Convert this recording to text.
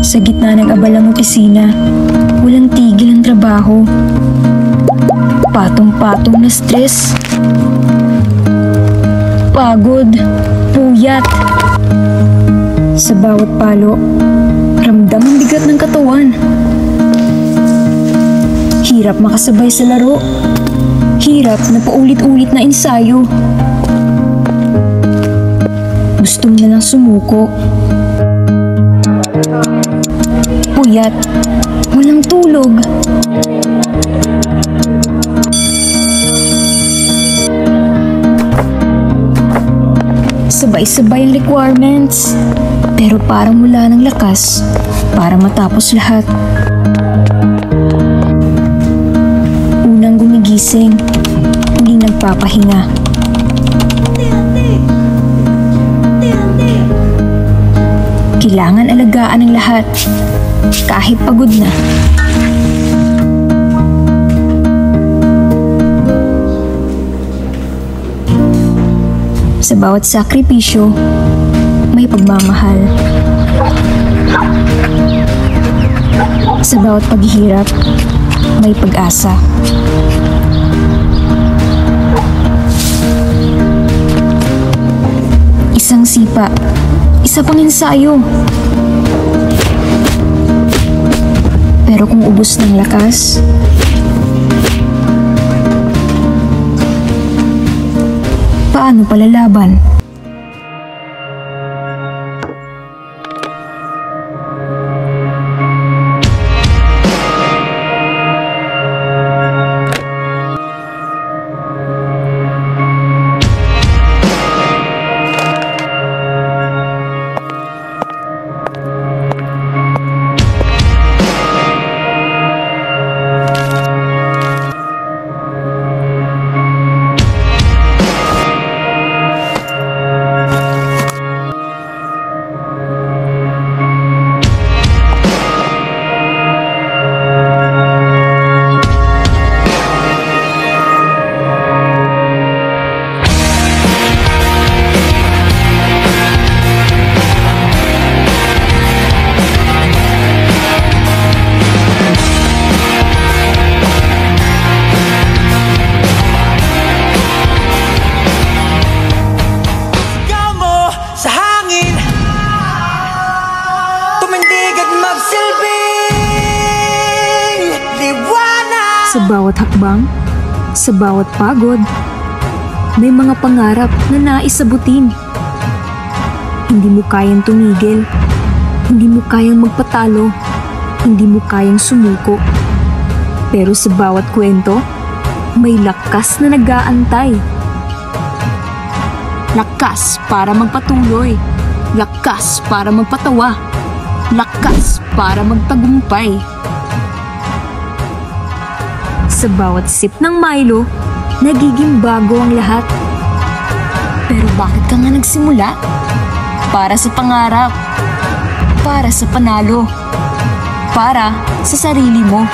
Sa gitna ng abalang opisina, walang tigil ang trabaho. Patong-patong na stress. Pagod, puyat. Sa bawat palo, ramdam ang bigat ng katawan. Hirap makasabay sa laro. Hirap na paulit-ulit na ensayo. Gusto mo na lang sumuko. Puyat, walang tulog. Sabay-sabay ang requirements, pero parang wala ng lakas para matapos lahat. Unang gumigising, hindi nagpapahinga. Kailangan alagaan ang lahat, kahit pagod na. Sa bawat sakripisyo, may pagmamahal. Sa bawat paghihirap, may pag-asa. Isang sipa, isa pang ensayo. Pero kung ubos ng lakas, paano palalaban? Sa bawat hakbang, sa bawat pagod, may mga pangarap na nais sabutin. Hindi mo kayang tumigil, hindi mo kayang magpatalo, hindi mo kayang sumuko. Pero sa bawat kwento, may lakas na nag-aantay. Lakas para magpatuloy, lakas para magpatawa, lakas para magtagumpay. Sa bawat sip ng Milo, nagiging bago ang lahat. Pero bakit ka nga nagsimula? Para sa pangarap, para sa panalo, para sa sarili mo.